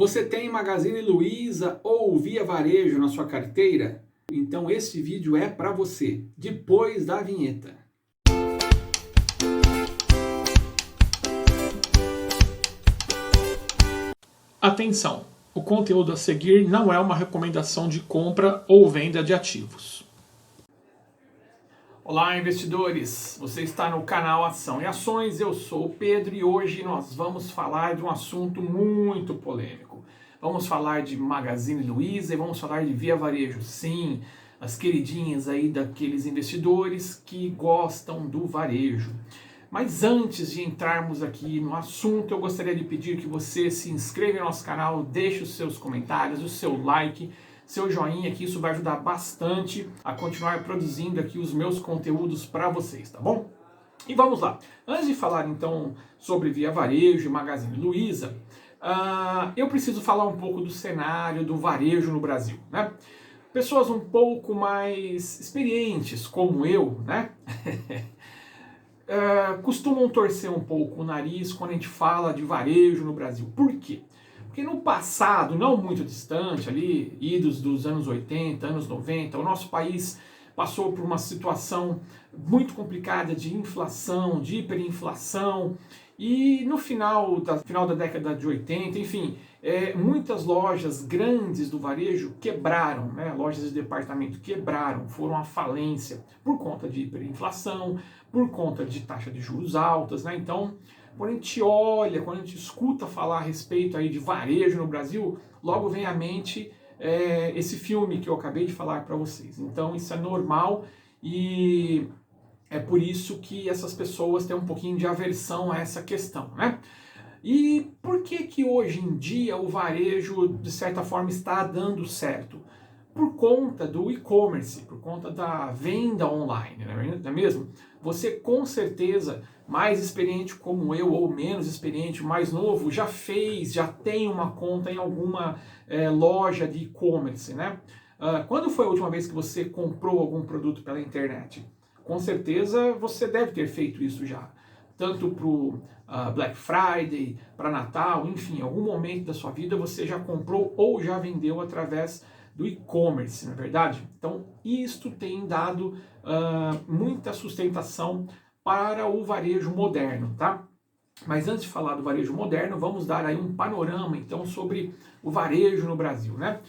Você tem Magazine Luiza ou Via Varejo na sua carteira? Então esse vídeo é para você, depois da vinheta. Atenção! O conteúdo a seguir não é uma recomendação de compra ou venda de ativos. Olá, investidores! Você está no canal Ação e Ações, eu sou o Pedro e hoje nós vamos falar de um assunto muito polêmico. Vamos falar de Magazine Luiza e vamos falar de Via Varejo. Sim, as queridinhas aí daqueles investidores que gostam do varejo. Mas antes de entrarmos aqui no assunto, eu gostaria de pedir que você se inscreva no nosso canal, deixe os seus comentários, o seu like, seu joinha, que isso vai ajudar bastante a continuar produzindo aqui os meus conteúdos para vocês, tá bom? E vamos lá. Antes de falar então sobre Via Varejo e Magazine Luiza, eu preciso falar um pouco do cenário do varejo no Brasil, né? Pessoas um pouco mais experientes, como eu, né? Costumam torcer um pouco o nariz quando a gente fala de varejo no Brasil. Por quê? Porque no passado, não muito distante, ali, idos dos anos 80, anos 90, o nosso país passou por uma situação muito complicada de inflação, de hiperinflação, e no final da década de 80, enfim, muitas lojas grandes do varejo quebraram, né? Lojas de departamento quebraram, foram à falência por conta de hiperinflação, por conta de taxa de juros altas, né? Então, quando a gente olha, quando a gente escuta falar a respeito aí de varejo no Brasil, logo vem à mente esse filme que eu acabei de falar para vocês. Então isso é normal e é por isso que essas pessoas têm um pouquinho de aversão a essa questão, né? E por que hoje em dia o varejo, de certa forma, está dando certo? Por conta do e-commerce, por conta da venda online, não é mesmo? Você com certeza, mais experiente como eu ou menos experiente, mais novo, já tem uma conta em alguma loja de e-commerce, né? Quando foi a última vez que você comprou algum produto pela internet? Com certeza você deve ter feito isso já. Tanto para o Black Friday, para Natal, enfim, em algum momento da sua vida você já comprou ou já vendeu através do e-commerce, não é verdade? Então, isto tem dado muita sustentação para o varejo moderno, tá? Mas antes de falar do varejo moderno, vamos dar aí um panorama, então, sobre o varejo no Brasil, né?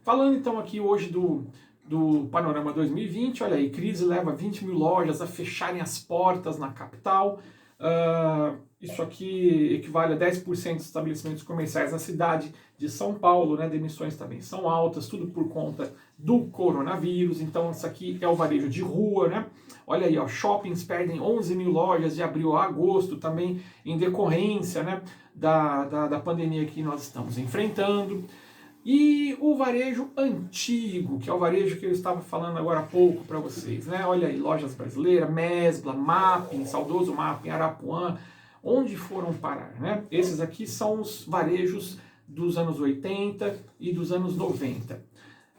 Falando, então, aqui hoje do panorama 2020, olha aí, crise leva 20 mil lojas a fecharem as portas na capital. Isso aqui equivale a 10% dos estabelecimentos comerciais na cidade de São Paulo, né? Demissões também são altas, tudo por conta do coronavírus. Então isso aqui é o varejo de rua, né? Olha aí, ó, shoppings perdem 11 mil lojas de abril a agosto, também em decorrência, né, da pandemia que nós estamos enfrentando. E o varejo antigo, que é o varejo que eu estava falando agora há pouco para vocês, né? Olha aí, Lojas Brasileiras, Mesbla, Mapping, saudoso Mapping, Arapuã, onde foram parar, né? Esses aqui são os varejos dos anos 80 e dos anos 90.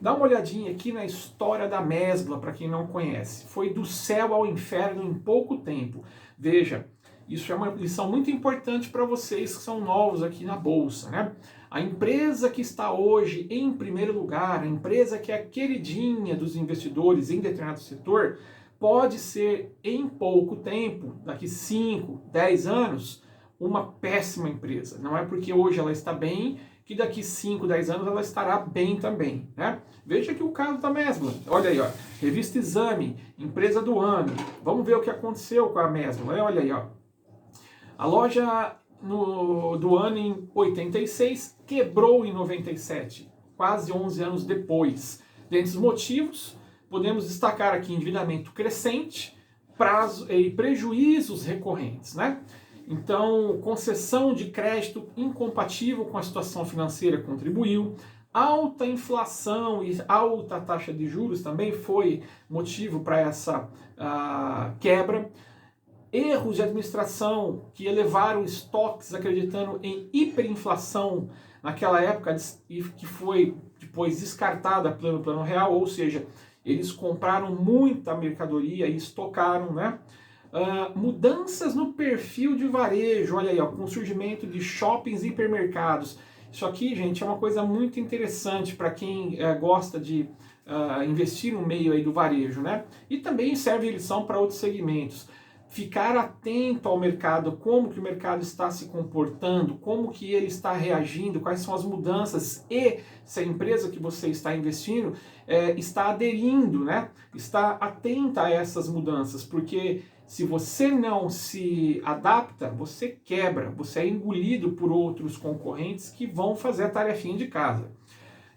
Dá uma olhadinha aqui na história da Mesbla, para quem não conhece. Foi do céu ao inferno em pouco tempo. Veja, isso é uma lição muito importante para vocês que são novos aqui na Bolsa, né? A empresa que está hoje em primeiro lugar, a empresa que é a queridinha dos investidores em determinado setor, pode ser em pouco tempo, daqui 5, 10 anos, uma péssima empresa. Não é porque hoje ela está bem que daqui 5, 10 anos ela estará bem também, né? Veja aqui o caso da Mesbla. Olha aí, ó, Revista Exame, empresa do ano. Vamos ver o que aconteceu com a Mesbla. Olha aí, ó. A loja do ano em 86 quebrou em 97, quase 11 anos depois. Dentre os motivos, podemos destacar aqui endividamento crescente, prazo e prejuízos recorrentes, né? Então, concessão de crédito incompatível com a situação financeira contribuiu, alta inflação e alta taxa de juros também foi motivo para essa quebra. Erros de administração que elevaram estoques acreditando em hiperinflação naquela época e que foi depois descartada pelo Plano Real, ou seja, eles compraram muita mercadoria e estocaram, né? Mudanças no perfil de varejo, olha aí, ó, com o surgimento de shoppings e hipermercados. Isso aqui, gente, é uma coisa muito interessante para quem gosta de investir no meio aí do varejo, né? E também serve lição para outros segmentos. Ficar atento ao mercado, como que o mercado está se comportando, como que ele está reagindo, quais são as mudanças e se a empresa que você está investindo está aderindo, né? Está atenta a essas mudanças, porque se você não se adapta, você quebra, você é engolido por outros concorrentes que vão fazer a tarefinha de casa.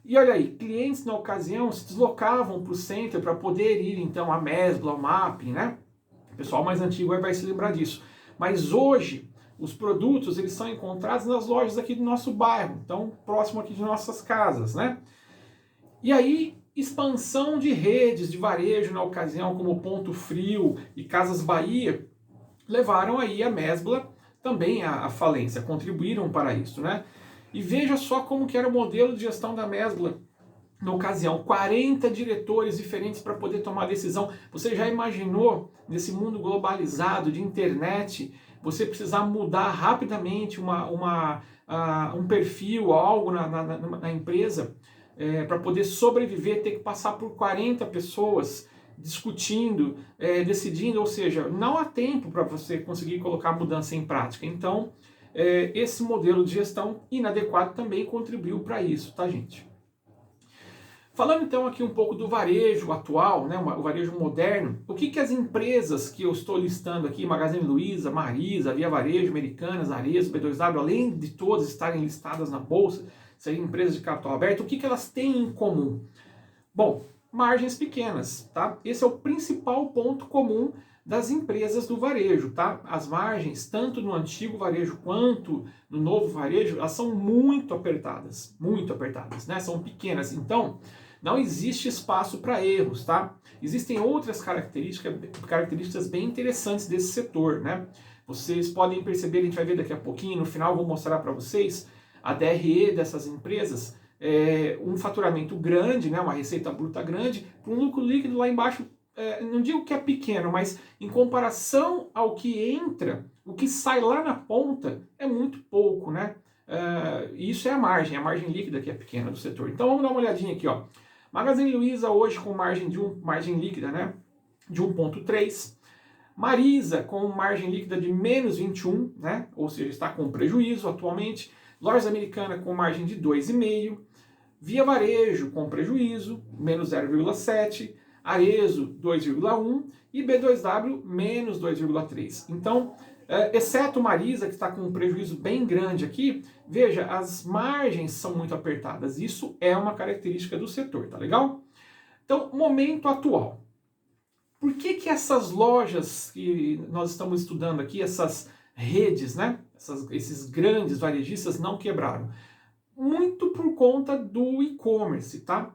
E olha aí, clientes na ocasião se deslocavam para o centro para poder ir então à Mesbla, ao Mapping, né? O pessoal mais antigo vai se lembrar disso. Mas hoje, os produtos eles são encontrados nas lojas aqui do nosso bairro, então próximo aqui de nossas casas, né? E aí, expansão de redes de varejo na ocasião, como Ponto Frio e Casas Bahia, levaram aí a Mesbla também à falência, contribuíram para isso, né? E veja só como que era o modelo de gestão da Mesbla na ocasião, 40 diretores diferentes para poder tomar decisão. Você já imaginou, nesse mundo globalizado de internet, você precisar mudar rapidamente um perfil, algo na empresa, para poder sobreviver, ter que passar por 40 pessoas discutindo, decidindo, ou seja, não há tempo para você conseguir colocar a mudança em prática. Então, esse modelo de gestão inadequado também contribuiu para isso, tá, gente? Falando então aqui um pouco do varejo atual, né, o varejo moderno, o que as empresas que eu estou listando aqui, Magazine Luiza, Marisa, Via Varejo, Americanas, Arezzo, B2W, além de todas estarem listadas na bolsa, serem empresas de capital aberto, o que elas têm em comum? Bom, margens pequenas, tá? Esse é o principal ponto comum das empresas do varejo, tá? As margens, tanto no antigo varejo quanto no novo varejo, elas são muito apertadas, né? São pequenas, então não existe espaço para erros, tá? Existem outras características bem interessantes desse setor, né? Vocês podem perceber, a gente vai ver daqui a pouquinho, no final eu vou mostrar para vocês a DRE dessas empresas, um faturamento grande, né, uma receita bruta grande, para um lucro líquido lá embaixo, não digo que é pequeno, mas em comparação ao que entra, o que sai lá na ponta é muito pouco, né? Isso é a margem líquida que é pequena do setor. Então vamos dar uma olhadinha aqui, ó. Magazine Luiza hoje com margem líquida, né, de 1,3. Marisa com margem líquida de menos 21, né, ou seja, está com prejuízo atualmente. Lojas Americanas com margem de 2,5. Via Varejo com prejuízo, menos 0,7. Arezzo, 2,1. E B2W, menos 2,3. Então, exceto Marisa, que está com um prejuízo bem grande aqui, veja, as margens são muito apertadas. Isso é uma característica do setor, tá legal? Então, momento atual. Por que essas lojas que nós estamos estudando aqui, essas redes, né? Esses grandes varejistas não quebraram? Muito por conta do e-commerce, tá?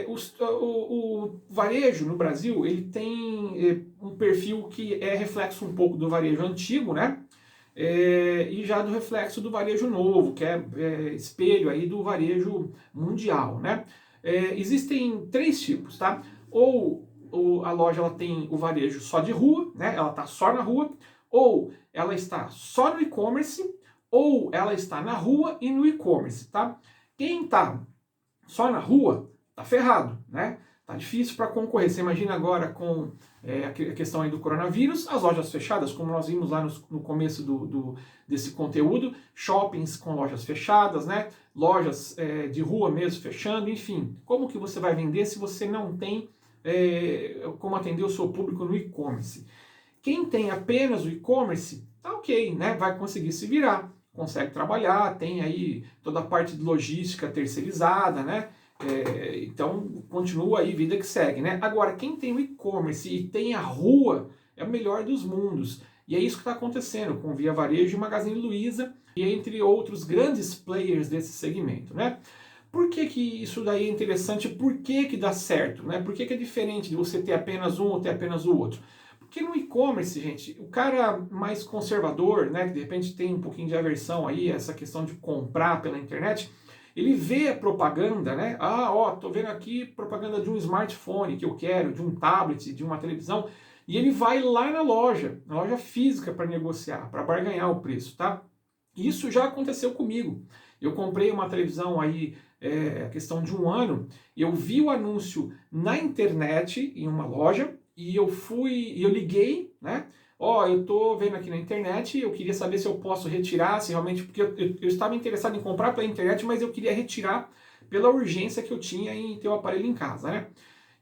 O varejo no Brasil, ele tem um perfil que é reflexo um pouco do varejo antigo, né? E já do reflexo do varejo novo, que é espelho aí do varejo mundial, né? Existem três tipos, tá? Ou a loja ela tem o varejo só de rua, né? Ela está só na rua, ou ela está só no e-commerce, ou ela está na rua e no e-commerce, tá? Quem está só na rua tá ferrado, né? Tá difícil para concorrer. Você imagina agora com a questão aí do coronavírus, as lojas fechadas, como nós vimos lá no começo desse conteúdo, shoppings com lojas fechadas, né? Lojas de rua mesmo fechando, enfim. Como que você vai vender se você não tem como atender o seu público no e-commerce? Quem tem apenas o e-commerce, tá ok, né? Vai conseguir se virar, consegue trabalhar, tem aí toda a parte de logística terceirizada, né? Então continua aí, vida que segue, né? Agora, quem tem o e-commerce e tem a rua, é o melhor dos mundos. E é isso que está acontecendo com Via Varejo e Magazine Luiza, e entre outros grandes players desse segmento, né? Por que isso daí é interessante? Por que dá certo? Né? Por que é diferente de você ter apenas um ou ter apenas o outro? Porque no e-commerce, gente, o cara mais conservador, né, que de repente tem um pouquinho de aversão aí, essa questão de comprar pela internet, ele vê a propaganda, né? Tô vendo aqui propaganda de um smartphone que eu quero, de um tablet, de uma televisão, e ele vai lá na loja física para negociar, para barganhar o preço, tá? Isso já aconteceu comigo. Eu comprei uma televisão aí, questão de um ano, eu vi o anúncio na internet, em uma loja, e eu liguei, né? Ó, eu tô vendo aqui na internet, eu queria saber se eu posso retirar, se realmente, porque eu estava interessado em comprar pela internet, mas eu queria retirar pela urgência que eu tinha em ter o aparelho em casa, né?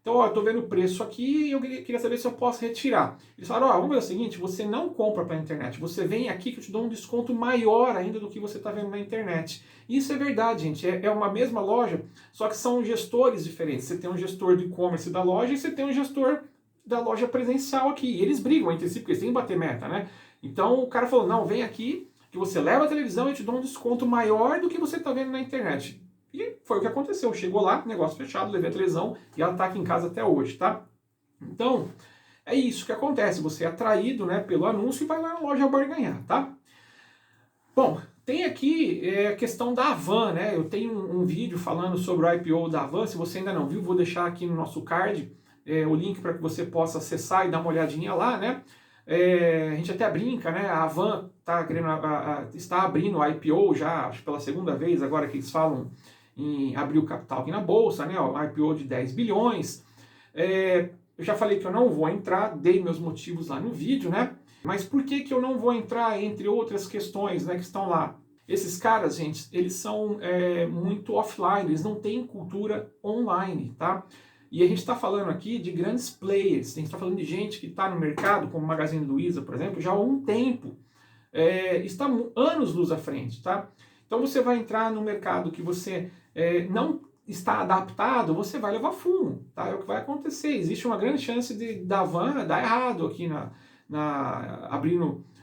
Então, ó, eu tô vendo o preço aqui e eu queria saber se eu posso retirar. Eles falaram, ó, vamos ver o seguinte, você não compra pela internet, você vem aqui que eu te dou um desconto maior ainda do que você tá vendo na internet. E isso é verdade, gente, é uma mesma loja, só que são gestores diferentes. Você tem um gestor do e-commerce da loja e você tem um gestor da loja presencial aqui. E eles brigam entre si, porque eles têm que bater meta, né? Então o cara falou, não, vem aqui que você leva a televisão e eu te dou um desconto maior do que você tá vendo na internet. E foi o que aconteceu. Chegou lá, negócio fechado, levei a televisão e ela está aqui em casa até hoje, tá? Então, é isso que acontece. Você é atraído, né, pelo anúncio e vai lá na loja barganhar, tá? Bom, tem aqui a questão da Havan, né? Eu tenho um vídeo falando sobre o IPO da Havan. Se você ainda não viu, vou deixar aqui no nosso card o link para que você possa acessar e dar uma olhadinha lá, né? A gente até brinca, né? A Havan está abrindo o IPO já, acho que pela segunda vez agora que eles falam em abrir o capital aqui na Bolsa, né? O IPO de 10 bilhões. Eu já falei que eu não vou entrar, dei meus motivos lá no vídeo, né? Mas por que que eu não vou entrar, entre outras questões, né, que estão lá? Esses caras, gente, eles são muito offline, eles não têm cultura online, tá? E a gente está falando aqui de grandes players, a gente está falando de gente que está no mercado, como Magazine Luiza, por exemplo, já há um tempo, está anos-luz à frente, tá? Então você vai entrar no mercado que você não está adaptado, você vai levar fumo, tá? É o que vai acontecer. Existe uma grande chance da Havan dar errado aqui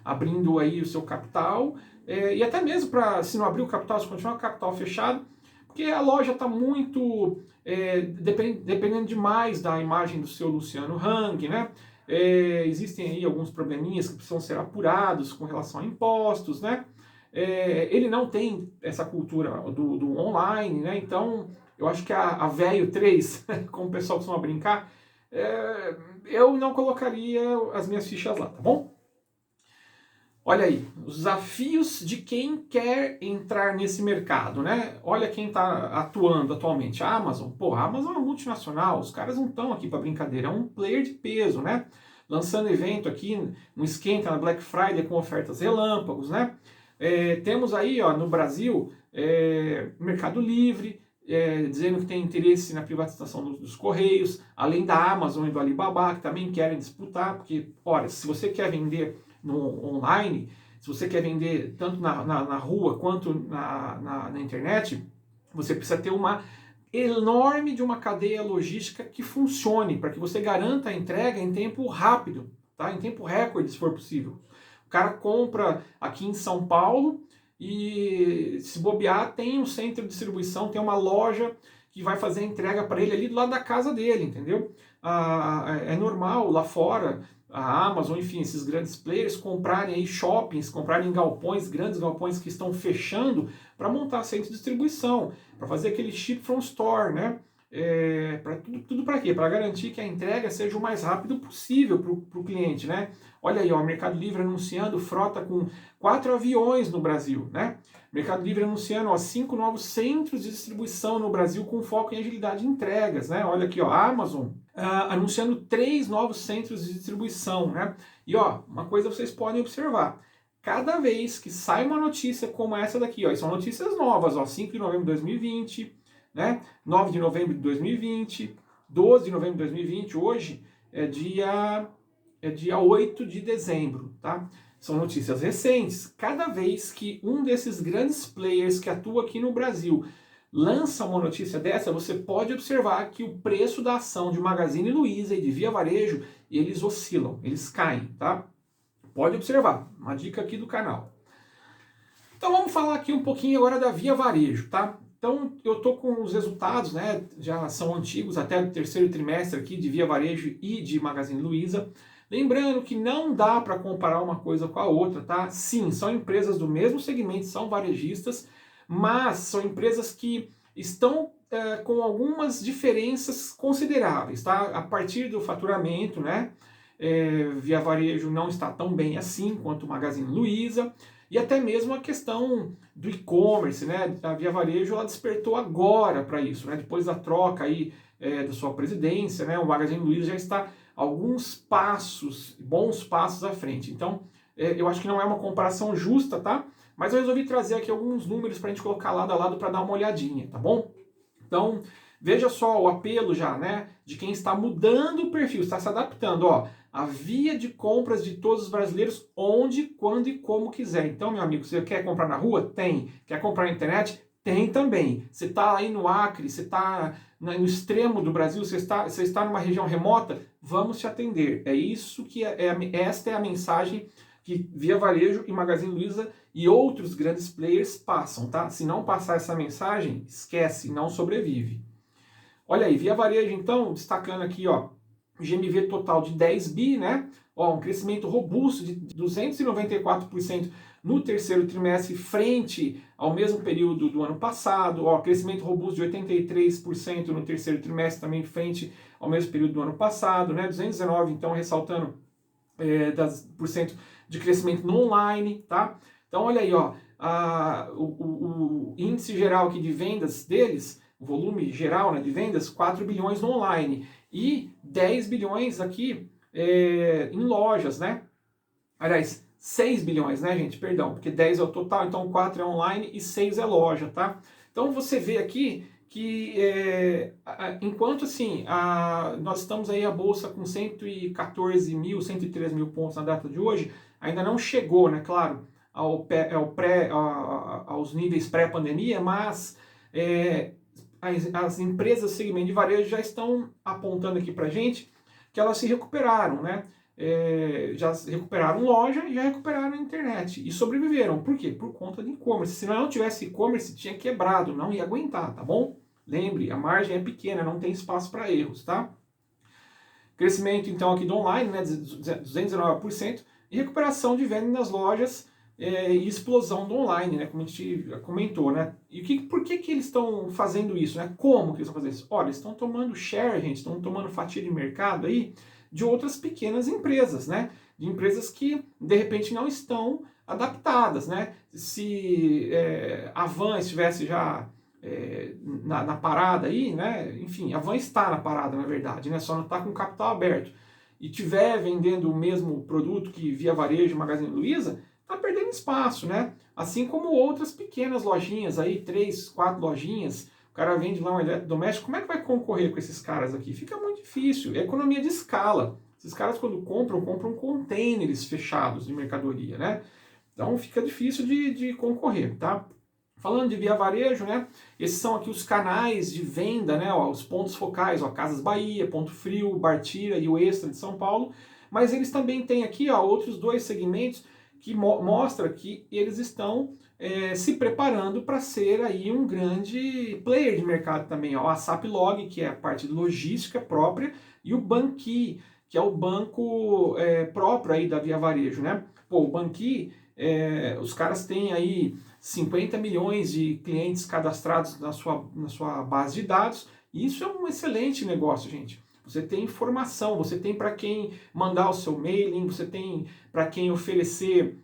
abrindo aí o seu capital, e até mesmo para, se não abrir o capital, se continuar o capital fechado, porque a loja está muito dependendo demais da imagem do seu Luciano Hang, né? Existem aí alguns probleminhas que precisam ser apurados com relação a impostos, né? Ele não tem essa cultura do online, né? Então, eu acho que a Velho 3, como o pessoal costuma brincar, eu não colocaria as minhas fichas lá, tá bom? Olha aí, os desafios de quem quer entrar nesse mercado, né? Olha quem está atuando atualmente. A Amazon. Pô, a Amazon é uma multinacional, os caras não estão aqui para brincadeira, é um player de peso, né? Lançando evento aqui, um esquenta na Black Friday com ofertas relâmpagos, né? Temos aí, ó, no Brasil, Mercado Livre, dizendo que tem interesse na privatização dos Correios, além da Amazon e do Alibaba, que também querem disputar, porque, olha, se você quer vender no online, se você quer vender tanto na rua quanto na internet, você precisa ter uma enorme de uma cadeia logística que funcione, para que você garanta a entrega em tempo rápido, tá? Em tempo recorde, se for possível. O cara compra aqui em São Paulo e, se bobear, tem um centro de distribuição, tem uma loja que vai fazer a entrega para ele ali do lado da casa dele, entendeu? É normal lá fora a Amazon, enfim, esses grandes players comprarem aí shoppings, comprarem galpões, grandes galpões que estão fechando para montar centro de distribuição, para fazer aquele ship from store, né? Tudo para quê? Para garantir que a entrega seja o mais rápido possível para o cliente, né? Olha aí, ó, o Mercado Livre anunciando frota com 4 aviões no Brasil, né? Mercado Livre anunciando, ó, 5 novos centros de distribuição no Brasil com foco em agilidade de entregas, né? Olha aqui, ó, a Amazon anunciando 3 novos centros de distribuição, né? E ó, uma coisa vocês podem observar, cada vez que sai uma notícia como essa daqui, ó, e são notícias novas, ó, 5 de novembro de 2020, né? 9 de novembro de 2020, 12 de novembro de 2020, hoje é dia 8 de dezembro, tá? São notícias recentes. Cada vez que um desses grandes players que atua aqui no Brasil lança uma notícia dessa, você pode observar que o preço da ação de Magazine Luiza e de Via Varejo, eles oscilam, eles caem, tá? Pode observar, uma dica aqui do canal. Então vamos falar aqui um pouquinho agora da Via Varejo, tá? Então eu tô com os resultados, né? Já são antigos, até o terceiro trimestre aqui de Via Varejo e de Magazine Luiza. Lembrando que não dá para comparar uma coisa com a outra, tá? Sim, são empresas do mesmo segmento, são varejistas, mas são empresas que estão com algumas diferenças consideráveis, tá? A partir do faturamento, né? Via Varejo não está tão bem assim quanto o Magazine Luiza. e até mesmo a questão do e-commerce, né? A Via Varejo ela despertou agora para isso, né? Depois da troca aí da sua presidência, né? O Magazine Luiza já está alguns passos, bons passos à frente. Então, eu acho que não é uma comparação justa, tá? Mas eu resolvi trazer aqui alguns números para a gente colocar lado a lado para dar uma olhadinha, tá bom? Então, veja só o apelo já, né? De quem está mudando o perfil, está se adaptando, ó. A via de compras de todos os brasileiros, onde, quando e como quiser. Então, meu amigo, você quer comprar na rua? Tem. Quer comprar na internet? Tem também. Você está aí no Acre, você está no extremo do Brasil, você está numa região remota? Vamos te atender. É isso que esta é a mensagem que Via Varejo e Magazine Luiza e outros grandes players passam, tá? Se não passar essa mensagem, esquece, não sobrevive. Olha aí, Via Varejo, então, destacando aqui, ó, GMV total de 10 bi, né? Ó, um crescimento robusto de 294% no terceiro trimestre frente ao mesmo período do ano passado. Ó, crescimento robusto de 83% no terceiro trimestre também frente ao mesmo período do ano passado, né? 219, então, ressaltando por cento de crescimento no online, tá? Então, olha aí, ó, o índice geral aqui de vendas deles, o volume geral, né, de vendas, 4 bilhões no online e 10 bilhões aqui em lojas, né? Aliás, 6 bilhões, né, gente? Perdão, porque 10 é o total, então 4 é online e 6 é loja, tá? Então você vê aqui que enquanto assim, nós estamos aí a bolsa com 114 mil, 103 mil pontos na data de hoje, ainda não chegou, né, claro, aos níveis pré-pandemia, mas as empresas do segmento de varejo já estão apontando aqui para gente que elas se recuperaram, né? Já recuperaram loja e já recuperaram a internet e sobreviveram. Por quê? Por conta de e-commerce. Se não tivesse e-commerce, tinha quebrado, não ia aguentar, tá bom? Lembre, a margem é pequena, não tem espaço para erros, tá? Crescimento, então, aqui do online, né, 219%, e recuperação de venda nas lojas e explosão do online, né, como a gente comentou, né? E por que eles estão fazendo isso, né? Como que eles estão fazendo isso? Olha, eles estão tomando share, gente, estão tomando fatia de mercado aí de outras pequenas empresas, né? De empresas que, de repente, não estão adaptadas, né? Se a Van estivesse já na parada aí, né? Enfim, a Van está na parada, na verdade, né? Só não está com capital aberto. E tiver vendendo o mesmo produto que Via Varejo e Magazine Luiza, está perdendo espaço, né? Assim como outras pequenas lojinhas aí, 3, 4 lojinhas, o cara vende lá um eletrodoméstico, como é que vai concorrer com esses caras aqui? Fica muito difícil, é economia de escala. Esses caras quando compram containers fechados de mercadoria, né? Então fica difícil de concorrer, tá? Falando de Via Varejo, né? Esses são aqui os canais de venda, né? Ó, os pontos focais, ó, Casas Bahia, Ponto Frio, Bartira e o Extra de São Paulo. Mas eles também têm aqui, ó, outros dois segmentos que mostra que eles estão se preparando para ser aí um grande player de mercado também. Ó, a Saplog, que é a parte de logística própria, e o Banqui, que é o banco próprio aí da Via Varejo, né? Pô, o Banqui, os caras têm aí 50 milhões de clientes cadastrados na sua base de dados, e isso é um excelente negócio, gente. Você tem informação, você tem para quem mandar o seu mailing, você tem para quem oferecer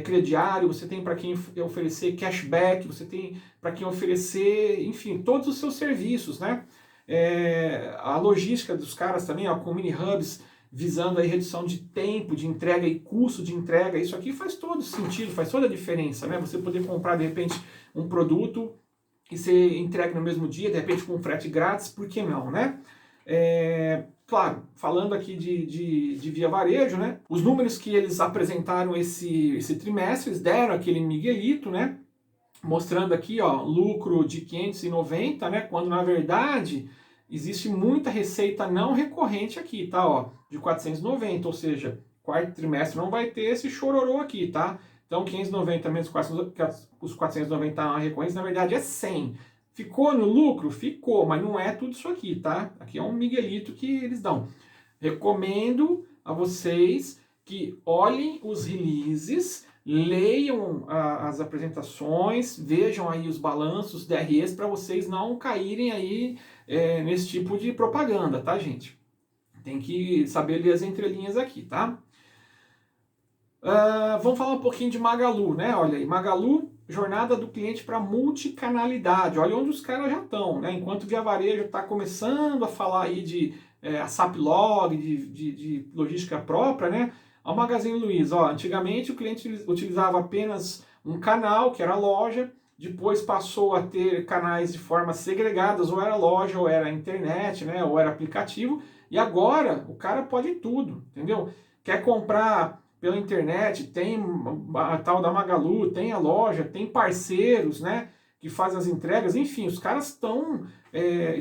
crediário, você tem para quem oferecer cashback, você tem para quem oferecer, enfim, todos os seus serviços, né? A logística dos caras também, ó, com mini hubs visando a redução de tempo de entrega e custo de entrega, isso aqui faz todo sentido, faz toda a diferença, né? Você poder comprar, de repente, um produto e ser entregue no mesmo dia, de repente com frete grátis, por que não, né? Claro, falando aqui de Via Varejo, né? Os números que eles apresentaram esse trimestre, eles deram aquele miguelito, né? Mostrando aqui, ó, lucro de 590, né? Quando na verdade existe muita receita não recorrente aqui, tá? Ó, de 490, ou seja, quarto trimestre não vai ter esse chororô aqui, tá? Então 590 menos os 490 recorrentes, na verdade é 100. Ficou no lucro? Ficou, mas não é tudo isso aqui, tá? Aqui é um miguelito que eles dão. Recomendo a vocês que olhem os releases, leiam as apresentações, vejam aí os balanços, DREs, para vocês não caírem aí nesse tipo de propaganda, tá, gente? Tem que saber ler as entrelinhas aqui, tá? Vamos falar um pouquinho de Magalu, né? Olha aí, Magalu, jornada do cliente para multicanalidade. Olha onde os caras já estão, né? Enquanto Via Varejo está começando a falar aí de a SAPlog, de logística própria, né? A Magazine Luiza, ó, antigamente o cliente utilizava apenas um canal, que era a loja, depois passou a ter canais de forma segregadas, ou era loja, ou era internet, né? Ou era aplicativo, e agora o cara pode tudo, entendeu? Quer comprar pela internet, tem a tal da Magalu, tem a loja, tem parceiros, né, que fazem as entregas, enfim, os caras estão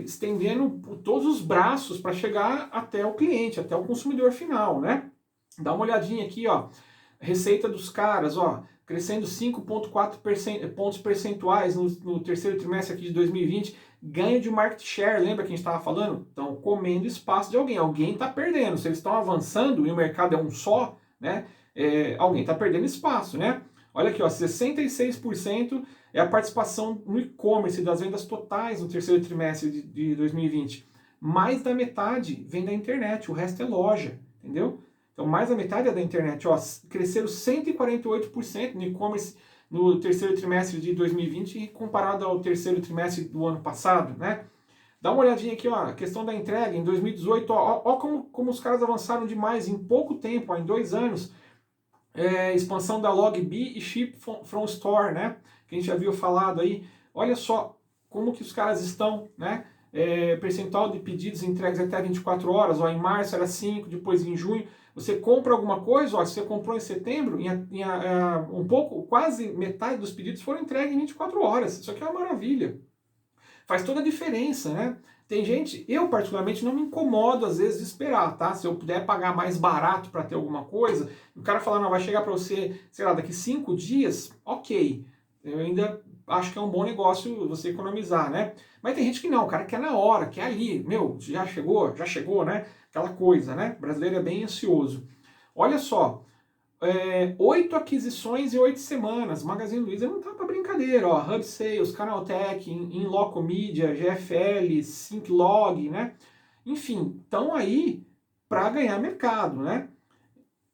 estendendo todos os braços para chegar até o cliente, até o consumidor final, né? Dá uma olhadinha aqui, ó, receita dos caras, ó, crescendo 5,4 pontos percentuais no terceiro trimestre aqui de 2020, ganho de market share, lembra que a gente estava falando? Estão comendo espaço de alguém, alguém está perdendo, se eles estão avançando e o mercado é um só, né, alguém está perdendo espaço, né? Olha aqui, ó, 66% é a participação no e-commerce das vendas totais no terceiro trimestre de 2020. Mais da metade vem da internet, o resto é loja, entendeu? Então, mais da metade é da internet. Ó, cresceram 148% no e-commerce no terceiro trimestre de 2020 comparado ao terceiro trimestre do ano passado, né? Dá uma olhadinha aqui, ó, a questão da entrega. Em 2018, ó como os caras avançaram demais em pouco tempo, ó, em 2 anos. Expansão da Logby e Ship from Store, né? Que a gente já viu falado aí. Olha só como que os caras estão, né? Percentual de pedidos entregues até 24 horas, ó, em março era 5, depois em junho. Você compra alguma coisa, ó, se você comprou em setembro, um pouco, quase metade dos pedidos foram entregues em 24 horas. Isso aqui é uma maravilha. Faz toda a diferença, né? Tem gente, eu particularmente não me incomodo às vezes de esperar, tá? Se eu puder pagar mais barato para ter alguma coisa, o cara falar, não, vai chegar para você, sei lá, daqui 5 dias, ok. Eu ainda acho que é um bom negócio você economizar, né? Mas tem gente que não, o cara quer na hora, quer ali, meu, já chegou, né? Aquela coisa, né? O brasileiro é bem ansioso. Olha só, 8 aquisições em 8 semanas. Magazine Luiza não tá para brincadeira, ó. Hub Sales, Canaltech, Inloco Media, GFL, Synclog, né? Enfim, estão aí para ganhar mercado, né?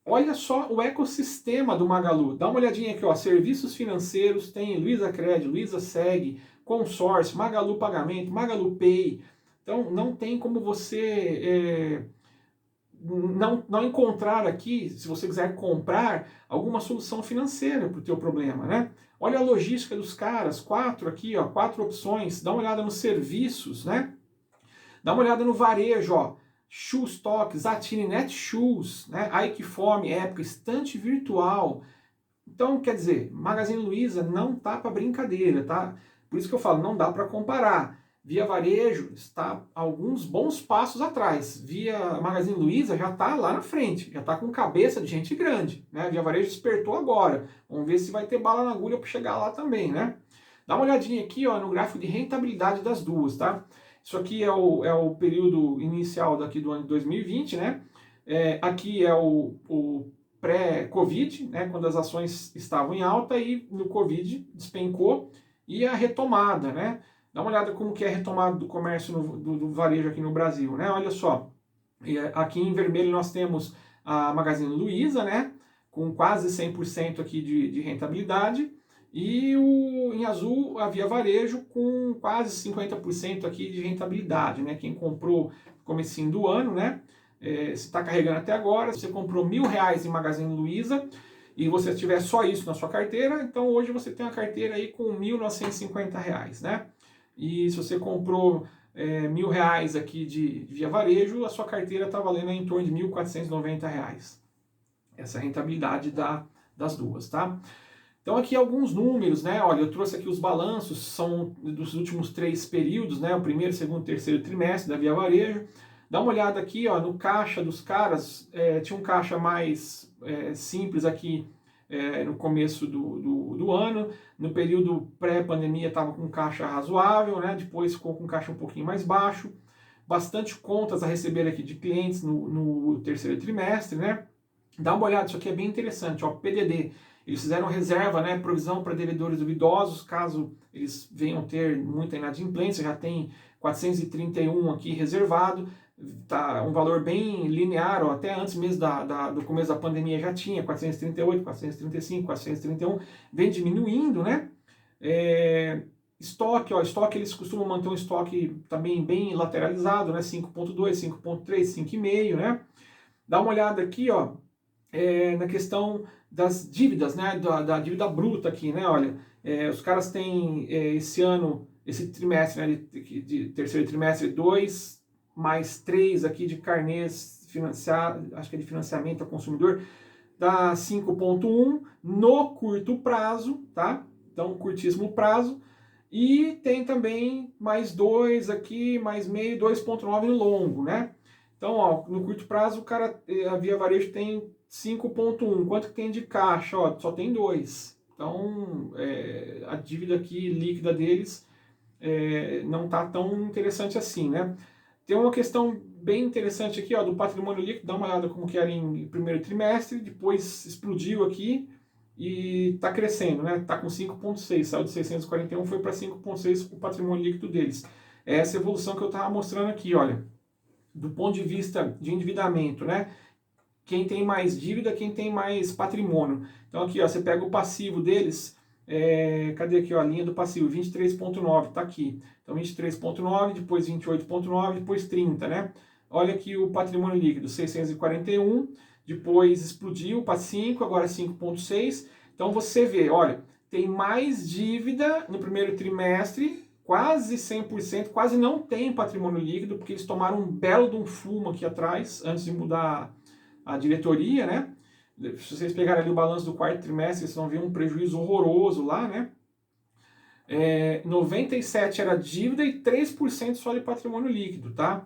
Olha só o ecossistema do Magalu. Dá uma olhadinha aqui, ó. Serviços financeiros, tem Luiza Cred, Luiza Seg, Consórcio, Magalu Pagamento, Magalu Pay. Então não tem como você não encontrar aqui, se você quiser comprar, alguma solução financeira para o teu problema, né? Olha a logística dos caras, 4 aqui, ó, 4 opções. Dá uma olhada nos serviços, né? Dá uma olhada no varejo, ó. Shoestock, Zatini, Netshoes, né? Ikeform, Época, Estante Virtual. Então, quer dizer, Magazine Luiza não tá para brincadeira, tá? Por isso que eu falo, não dá para comparar. Via Varejo está alguns bons passos atrás. Via Magazine Luiza já está lá na frente, já está com cabeça de gente grande, né? Via Varejo despertou agora. Vamos ver se vai ter bala na agulha para chegar lá também, né? Dá uma olhadinha aqui, ó, no gráfico de rentabilidade das duas, tá? Isso aqui é o período inicial daqui do ano de 2020, né? Aqui é o pré-Covid, né? Quando as ações estavam em alta e no Covid despencou e a retomada, né? Dá uma olhada como que é a retomada do comércio do varejo aqui no Brasil, né? Olha só, aqui em vermelho nós temos a Magazine Luiza, né? Com quase 100% aqui de rentabilidade. E em azul a Via Varejo com quase 50% aqui de rentabilidade, né? Quem comprou no comecinho do ano, né? Se está carregando até agora, se você comprou R$1.000 em Magazine Luiza e você tiver só isso na sua carteira, então hoje você tem uma carteira aí com R$1.950, né? E se você comprou R$1.000 aqui de Via Varejo, a sua carteira está valendo em torno de R$1.490. Essa é a rentabilidade das duas, tá? Então aqui alguns números, né? Olha, eu trouxe aqui os balanços, são dos últimos 3 períodos, né? O primeiro, segundo, terceiro trimestre da Via Varejo. Dá uma olhada aqui, ó, no caixa dos caras, tinha um caixa mais simples aqui no começo do ano, no período pré-pandemia estava com caixa razoável, né? Depois ficou com caixa um pouquinho mais baixo, bastante contas a receber aqui de clientes no terceiro trimestre, né? Dá uma olhada, isso aqui é bem interessante, ó, PDD. Eles fizeram reserva, né, provisão para devedores duvidosos, caso eles venham ter muita inadimplência, já tem 431 aqui reservado. tá um valor bem linear, ó, até antes mesmo do começo da pandemia já tinha 438, 435, 431, vem diminuindo, né? Estoque, ó, estoque eles costumam manter um estoque também bem lateralizado, né? 5.2, 5.3, 5,5, né? Dá uma olhada aqui, ó, na questão das dívidas, né? Da dívida bruta aqui, né? Olha, os caras têm esse ano, esse trimestre, né, de terceiro trimestre, 2 mais 3 aqui de carnês financiar, acho que é de financiamento ao consumidor, dá 5,1 no curto prazo, tá? Então, curtíssimo prazo. E tem também mais 2 aqui, mais meio, 2,9 no longo, né? Então, ó, no curto prazo, o cara, a Via Varejo tem 5,1. Quanto que tem de caixa? Ó, só tem 2. Então, a dívida aqui líquida deles não está tão interessante assim, né? Tem uma questão bem interessante aqui, ó, do patrimônio líquido. Dá uma olhada como que era em primeiro trimestre, depois explodiu aqui e está crescendo, né? Está com 5,6, saiu de 641, foi para 5,6 o patrimônio líquido deles. É essa evolução que eu estava mostrando aqui, olha, do ponto de vista de endividamento, né? Quem tem mais dívida, quem tem mais patrimônio. Então aqui, ó, você pega o passivo deles, cadê aqui, ó, a linha do passivo, 23,9, tá aqui. Então 23,9, depois 28,9, depois 30, né? Olha aqui o patrimônio líquido, 641, depois explodiu para 5, agora 5,6. Então você vê, olha, tem mais dívida no primeiro trimestre, quase 100%, quase não tem patrimônio líquido, porque eles tomaram um belo de um fumo aqui atrás, antes de mudar a diretoria, né? Se vocês pegarem ali o balanço do quarto trimestre, vocês vão ver um prejuízo horroroso lá, né? 97 era dívida e 3% só de patrimônio líquido, tá?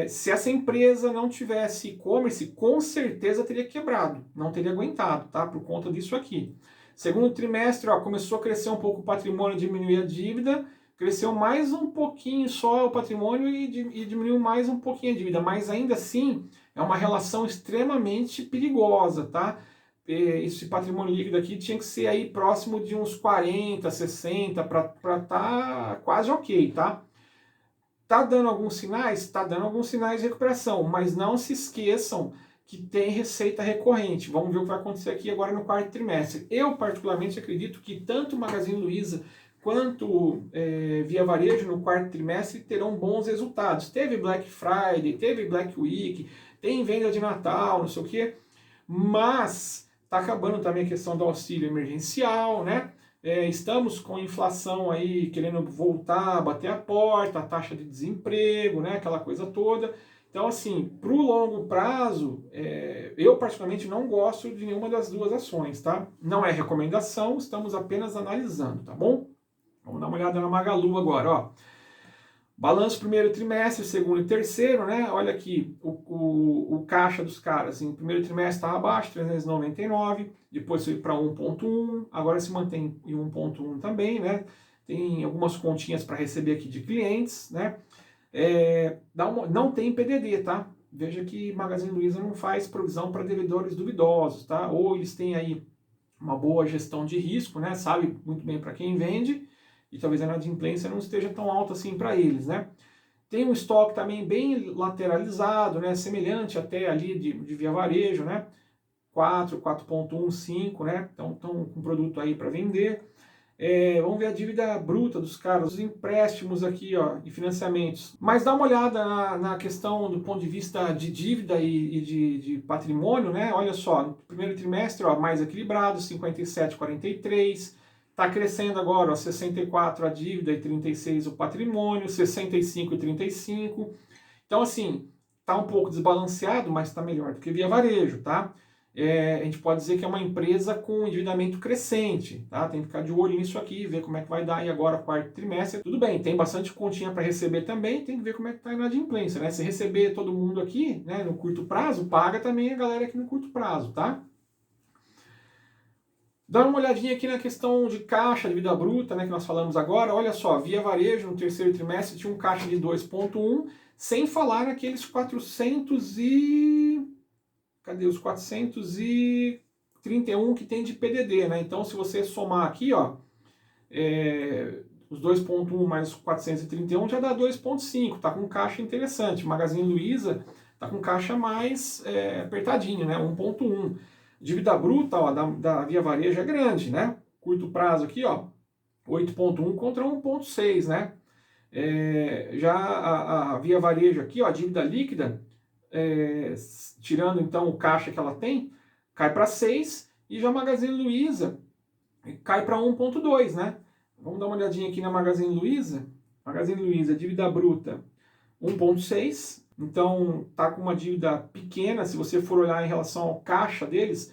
Se essa empresa não tivesse e-commerce, com certeza teria quebrado, não teria aguentado, tá? Por conta disso aqui. Segundo trimestre, ó, começou a crescer um pouco o patrimônio, diminuir a dívida, cresceu mais um pouquinho só o patrimônio e diminuiu mais um pouquinho a dívida, mas ainda assim é uma relação extremamente perigosa, tá? Esse patrimônio líquido aqui tinha que ser aí próximo de uns 40, 60 para estar quase ok, tá? Tá dando alguns sinais? Tá dando alguns sinais de recuperação, mas não se esqueçam que tem receita recorrente. Vamos ver o que vai acontecer aqui agora no quarto trimestre. Eu, particularmente, acredito que tanto o Magazine Luiza quanto Via Varejo no quarto trimestre terão bons resultados. Teve Black Friday, teve Black Week, tem venda de Natal, não sei o quê, mas está acabando também a questão do auxílio emergencial, né? Estamos com inflação aí querendo voltar a bater a porta, a taxa de desemprego, né? Aquela coisa toda. Então, assim, para o longo prazo, eu particularmente não gosto de nenhuma das duas ações, tá? Não é recomendação, estamos apenas analisando, tá bom? Vamos dar uma olhada na Magalu agora, ó. Balanço primeiro trimestre, segundo e terceiro, né? Olha aqui o caixa dos caras. Em primeiro trimestre estava abaixo, 399, depois foi para 1,1, agora se mantém em 1,1 também, né? Tem algumas continhas para receber aqui de clientes, né? Não tem PDD, tá? Veja que Magazine Luiza não faz provisão para devedores duvidosos, tá? Ou eles têm aí uma boa gestão de risco, né? Sabe muito bem para quem vende, e talvez a inadimplência não esteja tão alta assim para eles, né? Tem um estoque também bem lateralizado, né? Semelhante até ali de Via Varejo, né? 4, 4,1, 5, né? Então estão com produto aí para vender. Vamos ver a dívida bruta dos caras, os empréstimos aqui, ó, e financiamentos. Mas dá uma olhada na questão do ponto de vista de dívida e de patrimônio, né? Olha só, no primeiro trimestre, ó, mais equilibrado, 57, 43. Está crescendo agora, ó, 64 a dívida e 36 o patrimônio, 65 e 35. Então, assim, está um pouco desbalanceado, mas está melhor do que Via Varejo, tá? A gente pode dizer que é uma empresa com endividamento crescente, tá? Tem que ficar de olho nisso aqui, ver como é que vai dar aí agora quarto trimestre. Tudo bem, tem bastante continha para receber também, tem que ver como é que está a inadimplência, né? Se receber todo mundo aqui, né, no curto prazo, paga também a galera aqui no curto prazo, tá? Dá uma olhadinha aqui na questão de caixa, de dívida bruta, né, que nós falamos agora. Olha só, Via Varejo no terceiro trimestre tinha um caixa de 2,1, sem falar naqueles 400 e... Cadê os 431 que tem de PDD, né? Então, se você somar aqui, ó, os 2,1 mais 431 já dá 2,5, está com caixa interessante. Magazine Luiza está com caixa mais apertadinho, né? 1,1. Dívida bruta, ó, da Via Varejo é grande, né? Curto prazo aqui, ó, 8,1 contra 1,6, né? Já a Via Varejo aqui, ó, a dívida líquida, tirando então o caixa que ela tem, cai para 6, e já a Magazine Luiza cai para 1,2, né? Vamos dar uma olhadinha aqui na Magazine Luiza. Magazine Luiza, dívida bruta 1,6, então tá com uma dívida pequena, se você for olhar em relação ao caixa deles,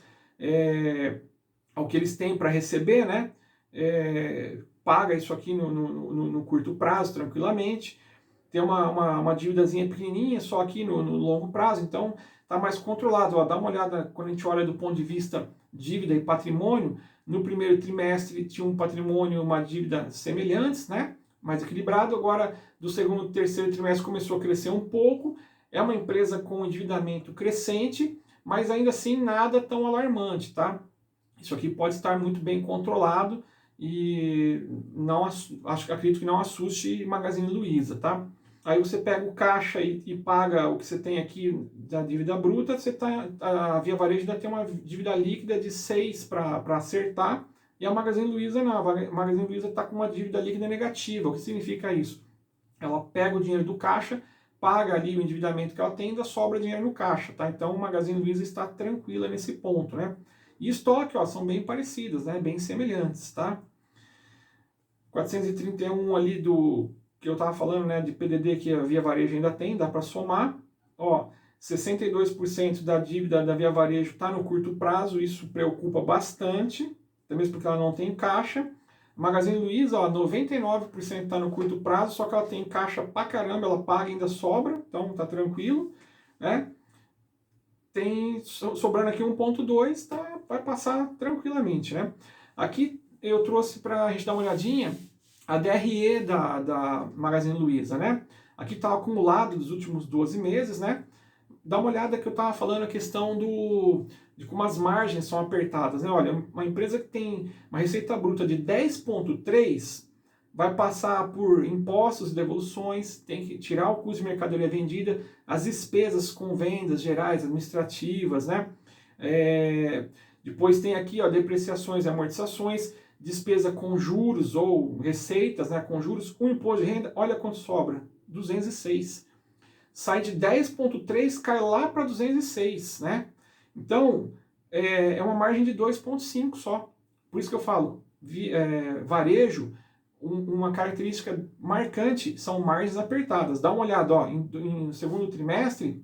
ao que eles têm para receber, né? Paga isso aqui no curto prazo tranquilamente. Tem uma dívidazinha pequenininha só aqui no longo prazo, então está mais controlado. Ó, dá uma olhada quando a gente olha do ponto de vista dívida e patrimônio. No primeiro trimestre tinha um patrimônio e uma dívida semelhantes, né? Mais equilibrado. Agora, do segundo e terceiro trimestre começou a crescer um pouco. É uma empresa com endividamento crescente, mas ainda assim nada tão alarmante, tá? Isso aqui pode estar muito bem controlado e acredito que não assuste Magazine Luiza, tá? Aí você pega o caixa e paga o que você tem aqui da dívida bruta, a Via Varejo ainda tem uma dívida líquida de 6 para acertar, e a Magazine Luiza não. A Magazine Luiza está com uma dívida líquida negativa. O que significa isso? Ela pega o dinheiro do caixa, paga ali o endividamento que ela tem e ainda sobra dinheiro no caixa, tá? Então a Magazine Luiza está tranquila nesse ponto, né? E estoque, ó, são bem parecidas, né? Bem semelhantes, tá? 431 ali do que eu estava falando, né, de PDD que a Via Varejo ainda tem, dá para somar. Ó, 62% da dívida da Via Varejo está no curto prazo, isso preocupa bastante, até mesmo porque ela não tem caixa. Magazine Luiza, ó, 99% está no curto prazo, só que ela tem caixa pra caramba, ela paga e ainda sobra, então tá tranquilo, né? Tem sobrando aqui 1,2, tá, vai passar tranquilamente, né? Aqui eu trouxe para a gente dar uma olhadinha a DRE da Magazine Luiza, né? Aqui está o acumulado dos últimos 12 meses, né? Dá uma olhada que eu estava falando a questão de como as margens são apertadas, né? Olha, uma empresa que tem uma receita bruta de 10,3 vai passar por impostos e devoluções, tem que tirar o custo de mercadoria vendida, as despesas com vendas gerais, administrativas, né? Depois tem aqui, ó, depreciações e amortizações, despesa com juros ou receitas, né, com juros, o imposto de renda, olha quanto sobra, 206. Sai de 10,3, cai lá para 206, né? Então, é uma margem de 2,5 só. Por isso que eu falo, varejo, uma característica marcante são margens apertadas. Dá uma olhada, ó, em segundo trimestre,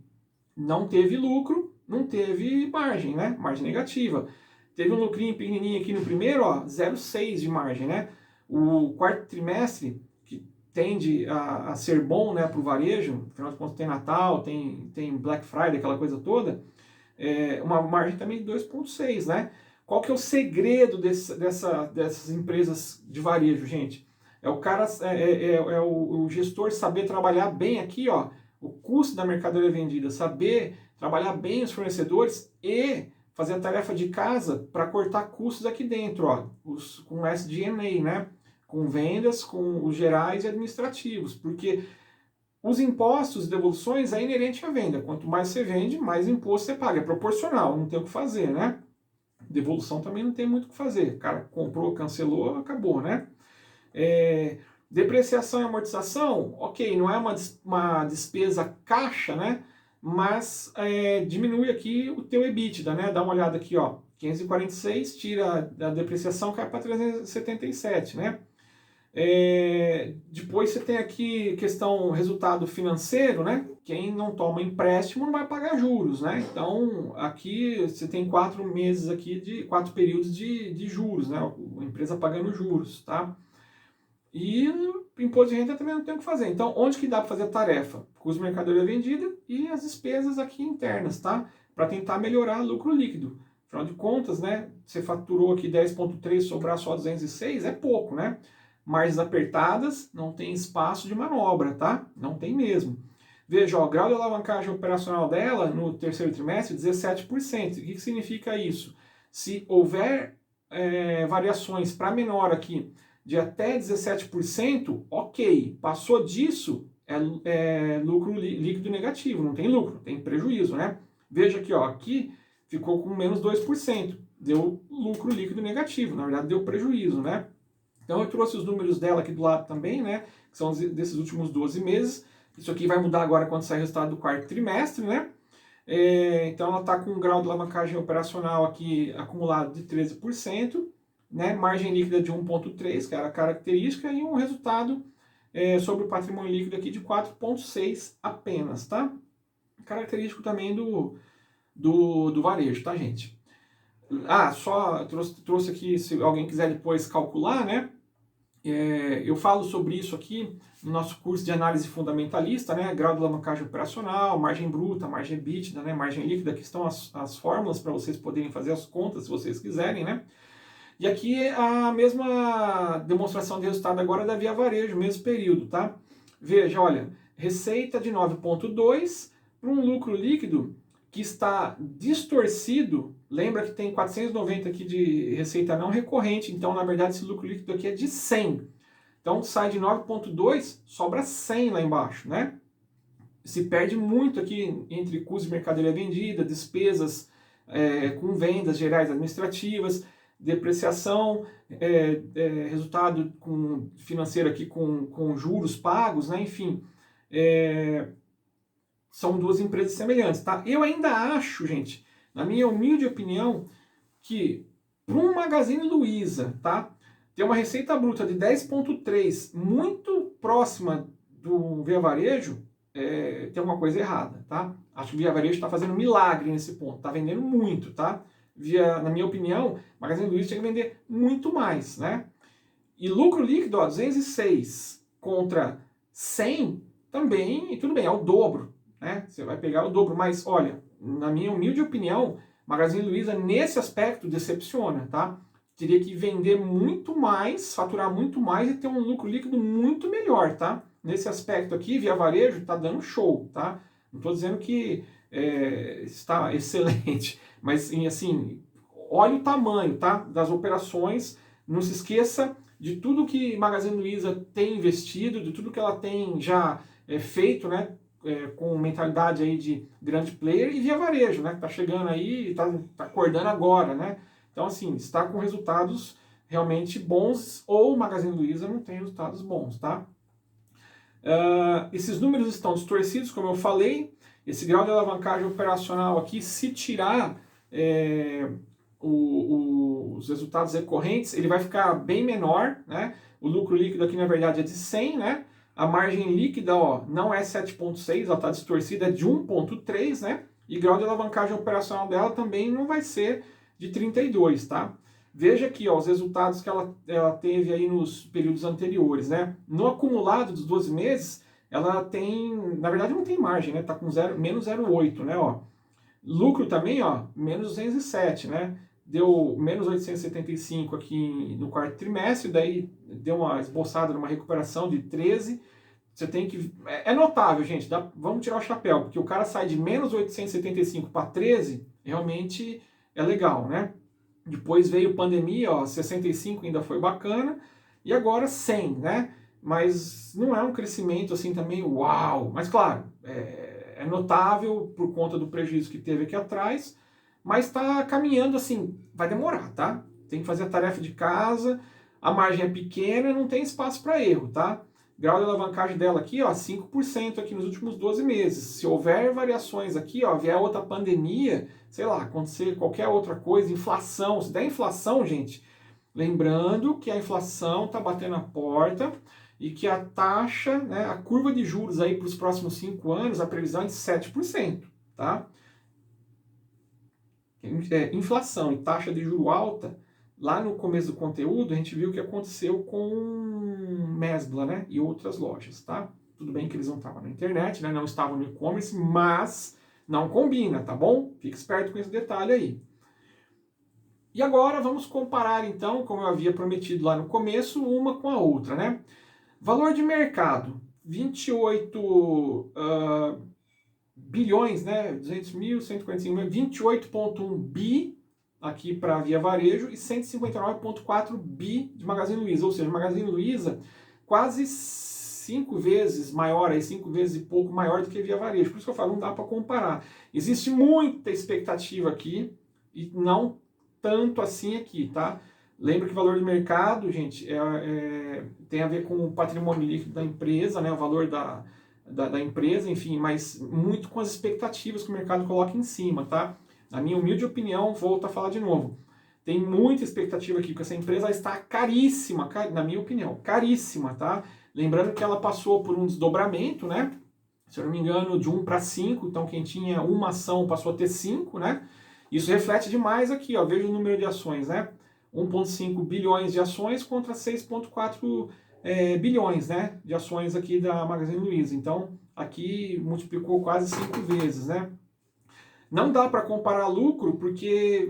não teve lucro, não teve margem, né? Margem negativa. Teve um lucrinho pequenininho aqui no primeiro, ó, 0,6 de margem, né? O quarto trimestre, que tende a ser bom, né, para o varejo, afinal de contas tem Natal, tem Black Friday, aquela coisa toda, uma margem também de 2,6, né? Qual que é o segredo dessas empresas de varejo, gente? É o cara, o gestor saber trabalhar bem aqui, ó, o custo da mercadoria vendida, saber trabalhar bem os fornecedores e fazer a tarefa de casa para cortar custos aqui dentro, ó, com SG&A, né? Com vendas, com os gerais e administrativos, porque os impostos e devoluções é inerente à venda. Quanto mais você vende, mais imposto você paga. É proporcional, não tem o que fazer, né? Devolução também não tem muito o que fazer. O cara comprou, cancelou, acabou, né? Depreciação e amortização, ok, não é uma despesa caixa, né? Mas diminui aqui o teu EBITDA, né? Dá uma olhada aqui, ó, 546, tira a depreciação, cai para 377, né? Depois você tem aqui questão resultado financeiro, né? Quem não toma empréstimo não vai pagar juros, né? Então aqui você tem 4 meses aqui 4 períodos de juros, né? A empresa pagando juros, tá? E imposto de renda também não tem o que fazer. Então, onde que dá para fazer a tarefa? Custo de mercadoria vendida e as despesas aqui internas, tá? Para tentar melhorar lucro líquido. Afinal de contas, né? Você faturou aqui 10,3, sobrar só 206, é pouco, né? Margens apertadas, não tem espaço de manobra, tá? Não tem mesmo. Veja, ó, o grau de alavancagem operacional dela no terceiro trimestre, 17%. O que significa isso? Se houver variações para menor aqui de até 17%, ok. Passou disso, é lucro líquido negativo, não tem lucro, tem prejuízo, né? Veja aqui, ó, aqui ficou com menos 2%, deu lucro líquido negativo, na verdade deu prejuízo, né? Então eu trouxe os números dela aqui do lado também, né? Que são desses últimos 12 meses. Isso aqui vai mudar agora quando sair o resultado do quarto trimestre, né? Então ela está com um grau de alavancagem operacional aqui acumulado de 13%, né? Margem líquida de 1,3, que era a característica, e um resultado sobre o patrimônio líquido aqui de 4,6 apenas, tá? Característico também do varejo, tá, gente? Só trouxe aqui, se alguém quiser depois calcular, né? Eu falo sobre isso aqui no nosso curso de análise fundamentalista, né? Grau de alavancagem operacional, margem bruta, margem EBITDA, né? Margem líquida, aqui estão as fórmulas para vocês poderem fazer as contas, se vocês quiserem, né? E aqui a mesma demonstração de resultado agora da Via Varejo, mesmo período, tá? Veja, olha, receita de 9,2 para um lucro líquido que está distorcido. Lembra que tem 490 aqui de receita não recorrente, então na verdade esse lucro líquido aqui é de 100. Então sai de 9,2, sobra 100 lá embaixo, né? Se perde muito aqui entre custos de mercadoria vendida, despesas com vendas gerais administrativas, depreciação, resultado financeiro aqui com juros pagos, né? Enfim, são duas empresas semelhantes, tá? Eu ainda acho, gente, na minha humilde opinião, que para um Magazine Luiza, tá? Ter uma receita bruta de 10,3 muito próxima do Via Varejo, tem alguma coisa errada, tá? Acho que o Via Varejo está fazendo milagre nesse ponto, tá vendendo muito, tá? Na minha opinião, Magazine Luiza tinha que vender muito mais, né? E lucro líquido, ó, 206 contra 100, também, tudo bem, é o dobro, né? Você vai pegar o dobro, mas olha, na minha humilde opinião, Magazine Luiza nesse aspecto decepciona, tá? Teria que vender muito mais, faturar muito mais e ter um lucro líquido muito melhor, tá? Nesse aspecto aqui, Via Varejo está dando show, tá? Não estou dizendo que está excelente, mas assim, olha o tamanho, tá? Das operações. Não se esqueça de tudo que Magazine Luiza tem investido, de tudo que ela tem já feito, né? Com mentalidade aí de grande player, e Via Varejo, né? Que tá chegando aí, tá acordando agora, né? Então, assim, está com resultados realmente bons, ou Magazine Luiza não tem resultados bons, tá? Esses números estão distorcidos, como eu falei. Esse grau de alavancagem operacional aqui, se tirar os resultados recorrentes, ele vai ficar bem menor, né? O lucro líquido aqui, na verdade, é de 100, né? A margem líquida, ó, não é 7,6, ela está distorcida, é de 1,3, né? E grau de alavancagem operacional dela também não vai ser de 32, tá? Veja aqui, ó, os resultados que ela teve aí nos períodos anteriores, né? No acumulado dos 12 meses, ela tem, na verdade não tem margem, né? Tá com menos 0,8, né, ó. Lucro também, ó, menos 207, né? Deu menos 875 aqui no quarto trimestre, daí deu uma esboçada numa recuperação de 13. Você tem que... É notável, gente, vamos tirar o chapéu, porque o cara sai de menos 875 para 13, realmente é legal, né? Depois veio pandemia, ó, 65 ainda foi bacana, e agora 100, né? Mas não é um crescimento assim também, uau! Mas claro, é notável por conta do prejuízo que teve aqui atrás, mas está caminhando assim, vai demorar, tá? Tem que fazer a tarefa de casa, a margem é pequena, não tem espaço para erro, tá? Grau de alavancagem dela aqui, ó, 5% aqui nos últimos 12 meses. Se houver variações aqui, ó, vier outra pandemia, sei lá, acontecer qualquer outra coisa, inflação, se der inflação, gente, lembrando que a inflação está batendo a porta e que a taxa, né, a curva de juros aí para os próximos 5 anos, a previsão é de 7%, tá? Inflação e taxa de juro alta, lá no começo do conteúdo, a gente viu o que aconteceu com Mesbla, né, e outras lojas, tá? Tudo bem que eles não estavam na internet, né, não estavam no e-commerce, mas não combina, tá bom? Fique esperto com esse detalhe aí. E agora vamos comparar, então, como eu havia prometido lá no começo, uma com a outra, né? Valor de mercado, 28 bilhões, né? 200 mil, 145 mil, 28,1 bi, aqui para Via Varejo e 159,4 bi de Magazine Luiza, ou seja, Magazine Luiza quase 5 vezes maior, aí 5 vezes e pouco maior do que Via Varejo. Por isso que eu falo, não dá para comparar. Existe muita expectativa aqui e não tanto assim aqui, tá? Lembra que o valor de mercado, gente, tem a ver com o patrimônio líquido da empresa, né? O valor da empresa, enfim, mas muito com as expectativas que o mercado coloca em cima, tá? Na minha humilde opinião, volto a falar de novo, tem muita expectativa aqui, porque essa empresa está caríssima, na minha opinião, caríssima, tá? Lembrando que ela passou por um desdobramento, né? Se eu não me engano, de 1 para 5, então quem tinha uma ação passou a ter 5, né? Isso reflete demais aqui, ó, veja o número de ações, né? 1,5 bilhões de ações contra 6,4 bilhões, né, de ações aqui da Magazine Luiza. Então, aqui multiplicou quase 5 vezes, né? Não dá para comparar lucro, porque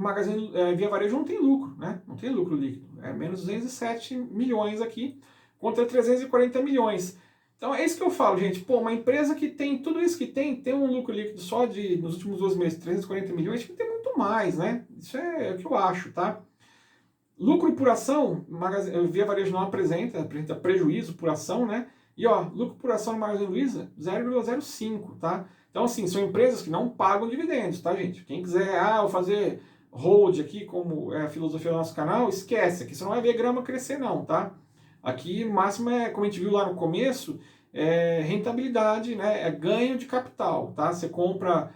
Via Varejo não tem lucro, né? Não tem lucro líquido. É menos 207 milhões aqui, contra 340 milhões. Então é isso que eu falo, gente. Pô, uma empresa que tem tudo isso que tem um lucro líquido só nos últimos 12 meses, 340 milhões, tem que ter muito mais, né? Isso é o que eu acho, tá? Lucro por ação, Via Varejo não apresenta prejuízo por ação, né? E ó, lucro por ação no Magazine Luiza, 0,05, tá? Então, assim, são empresas que não pagam dividendos, tá, gente? Quem quiser, vou fazer hold aqui, como é a filosofia do nosso canal, esquece, aqui você não vai ver grama crescer não, tá? Aqui, o máximo como a gente viu lá no começo, rentabilidade, né? É ganho de capital, tá? Você compra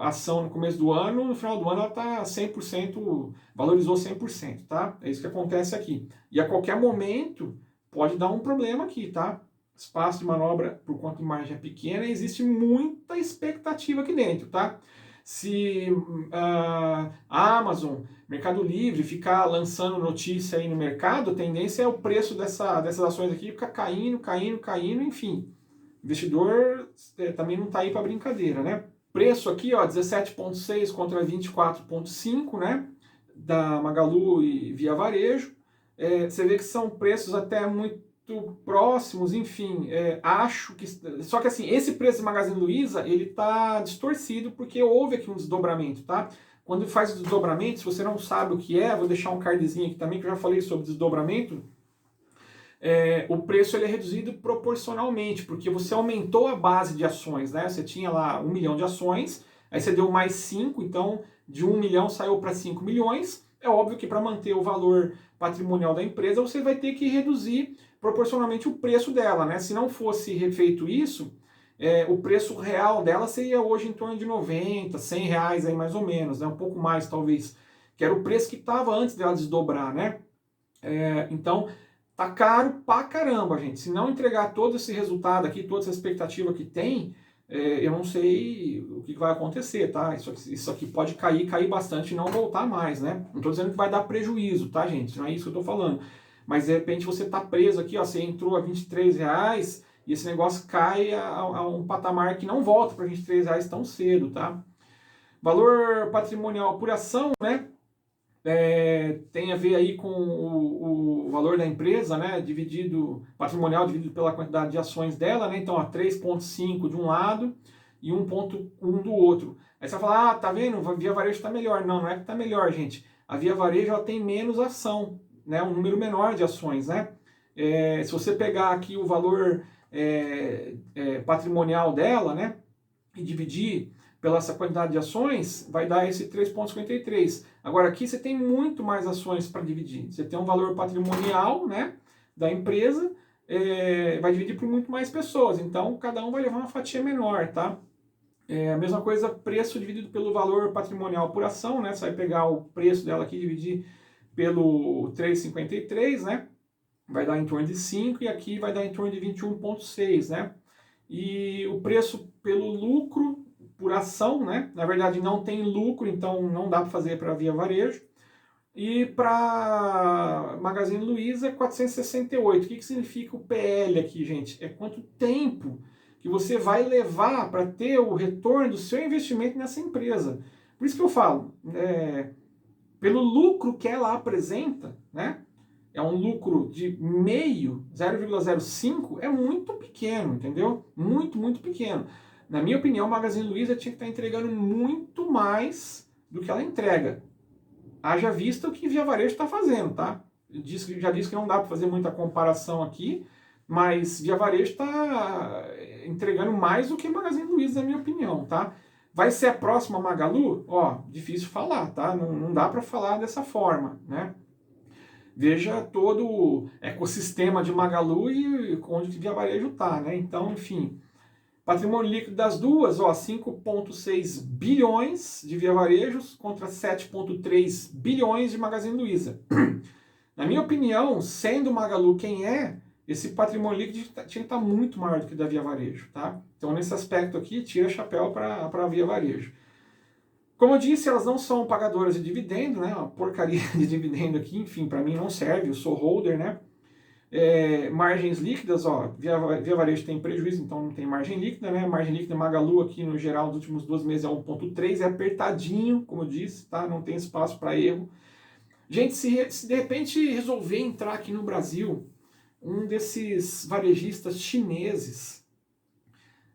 ação no começo do ano, no final do ano ela está 100%, valorizou 100%, tá? É isso que acontece aqui. E a qualquer momento pode dar um problema aqui, tá? Espaço de manobra por conta de margem é pequena e existe muita expectativa aqui dentro, tá? Se a Amazon, Mercado Livre ficar lançando notícia aí no mercado, a tendência é o preço dessas ações aqui ficar caindo, enfim. O investidor também não está aí para brincadeira, né? Preço aqui, ó, 17,6 contra 24,5, né? Da Magalu e Via Varejo. Você vê que são preços até muito próximos, enfim, acho que... Só que assim, esse preço do Magazine Luiza, ele tá distorcido porque houve aqui um desdobramento, tá? Quando faz o desdobramento, se você não sabe o que vou deixar um cardzinho aqui também, que eu já falei sobre desdobramento, o preço ele é reduzido proporcionalmente, porque você aumentou a base de ações, né? Você tinha lá 1 milhão de ações, aí você deu mais 5, então de 1 milhão saiu para 5 milhões. É óbvio que para manter o valor patrimonial da empresa, você vai ter que reduzir proporcionalmente o preço dela, né? Se não fosse refeito isso, o preço real dela seria hoje em torno de 90, 100 reais aí mais ou menos, né? Um pouco mais talvez, que era o preço que estava antes dela desdobrar, né? Então, tá caro pra caramba, gente. Se não entregar todo esse resultado aqui, toda essa expectativa que tem, eu não sei o que vai acontecer, tá? Isso aqui pode cair bastante e não voltar mais, né? Não tô dizendo que vai dar prejuízo, tá, gente? Não é isso que eu tô falando. Mas, de repente, você tá preso aqui, ó, você entrou a 23 reais e esse negócio cai a um patamar que não volta para 23 reais tão cedo, tá? Valor patrimonial por ação, né? Tem a ver aí com o valor da empresa, né, patrimonial dividido pela quantidade de ações dela, né, então 3,5 de um lado e 1,1 do outro. Aí você vai falar, tá vendo, a Via Varejo está melhor. Não é que está melhor, gente. A Via Varejo ela tem menos ação, né, um número menor de ações, né. Se você pegar aqui o valor patrimonial dela, né, e dividir pela essa quantidade de ações, vai dar esse 3,53. Agora aqui você tem muito mais ações para dividir. Você tem um valor patrimonial, né, da empresa, vai dividir por muito mais pessoas. Então cada um vai levar uma fatia menor, tá? A mesma coisa, preço dividido pelo valor patrimonial por ação, né? Você vai pegar o preço dela aqui e dividir pelo 3,53, né? Vai dar em torno de 5 e aqui vai dar em torno de 21,6, né? E o preço pelo lucro por ação, né? Na verdade não tem lucro, então não dá para fazer para Via Varejo. E para Magazine Luiza 468. O que significa o PL aqui, gente? É quanto tempo que você vai levar para ter o retorno do seu investimento nessa empresa. Por isso que eu falo, pelo lucro que ela apresenta, né? É um lucro de meio, 0,05, é muito pequeno, entendeu? Muito pequeno. Na minha opinião, a Magazine Luiza tinha que estar entregando muito mais do que ela entrega. haja vista o que Via Varejo está fazendo, tá? Já disse que não dá para fazer muita comparação aqui, mas Via Varejo está entregando mais do que Magazine Luiza, na minha opinião, tá? Vai ser a próxima Magalu? Ó, difícil falar, tá? Não dá para falar dessa forma, né? Veja todo o ecossistema de Magalu e onde que Via Varejo tá, né? Então, enfim, patrimônio líquido das duas, ó, 5,6 bilhões de Via Varejos contra 7,3 bilhões de Magazine Luiza. Na minha opinião, sendo Magalu quem é, esse patrimônio líquido tinha que estar muito maior do que da Via Varejo, tá? Então, nesse aspecto aqui, tira chapéu para a Via Varejo. Como eu disse, elas não são pagadoras de dividendo, né? Uma porcaria de dividendo aqui, enfim, para mim não serve, eu sou holder, né? Margens líquidas, ó, Via Varejo tem prejuízo, então não tem margem líquida, né? Margem líquida Magalu aqui no geral dos últimos 12 meses é 1,3, é apertadinho, como eu disse, tá? Não tem espaço para erro. Gente, se de repente resolver entrar aqui no Brasil um desses varejistas chineses,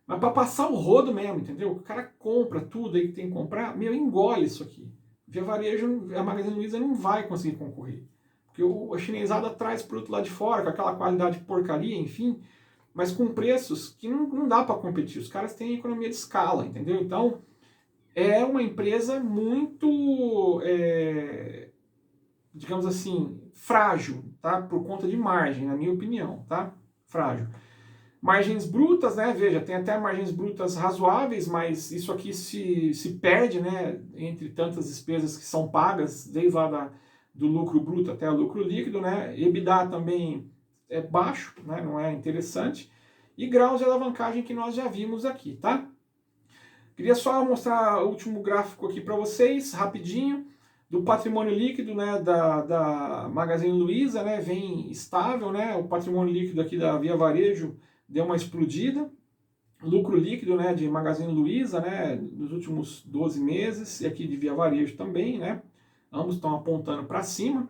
mas para passar o rodo mesmo, entendeu? O cara compra tudo aí que tem que comprar, meu, engole isso aqui. Via Varejo, a Magazine Luiza não vai conseguir concorrer. Porque a chinesada traz produto lá de fora, com aquela qualidade porcaria, enfim, mas com preços que não dá para competir. Os caras têm economia de escala, entendeu? Então, é uma empresa muito, digamos assim, frágil, tá? Por conta de margem, na minha opinião, tá? Frágil. Margens brutas, né? Veja, tem até margens brutas razoáveis, mas isso aqui se perde, né? Entre tantas despesas que são pagas, desde lá do lucro bruto até o lucro líquido, né? EBITDA também é baixo, né? Não é interessante. E graus de alavancagem que nós já vimos aqui, tá? Queria só mostrar o último gráfico aqui para vocês, rapidinho, do patrimônio líquido, né, da Magazine Luiza, né, vem estável, né, o patrimônio líquido aqui da Via Varejo deu uma explodida, lucro líquido, né, de Magazine Luiza, né, nos últimos 12 meses, e aqui de Via Varejo também, né, ambos estão apontando para cima,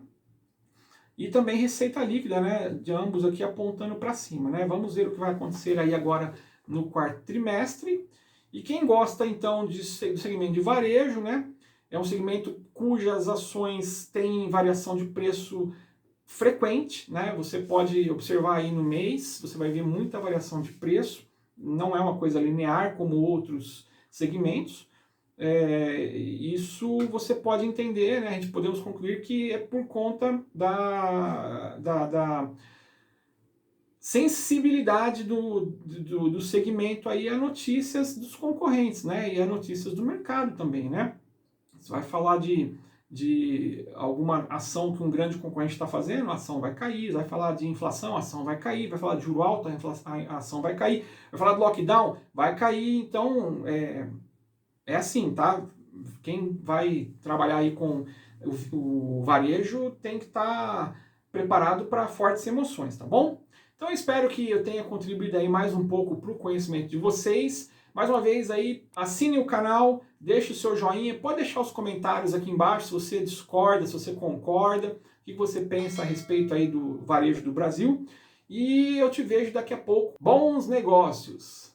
e também receita líquida, né, de ambos aqui apontando para cima, né, vamos ver o que vai acontecer aí agora no quarto trimestre. E quem gosta então do segmento de varejo, né, é um segmento cujas ações têm variação de preço frequente, né, você pode observar aí no mês, você vai ver muita variação de preço, não é uma coisa linear como outros segmentos. Isso você pode entender, né, a gente podemos concluir que é por conta da sensibilidade do segmento aí a notícias dos concorrentes, né? E a notícias do mercado também, né? Você vai falar de alguma ação que um grande concorrente está fazendo, a ação vai cair. Vai falar de inflação, a ação vai cair. Vai falar de juro alto, a ação vai cair. Vai falar de lockdown, vai cair. Então, é assim, tá? Quem vai trabalhar aí com o varejo tem que estar preparado para fortes emoções, tá bom? Então eu espero que eu tenha contribuído aí mais um pouco para o conhecimento de vocês. Mais uma vez aí, assine o canal, deixe o seu joinha, pode deixar os comentários aqui embaixo se você discorda, se você concorda, o que você pensa a respeito aí do varejo do Brasil. E eu te vejo daqui a pouco. Bons negócios!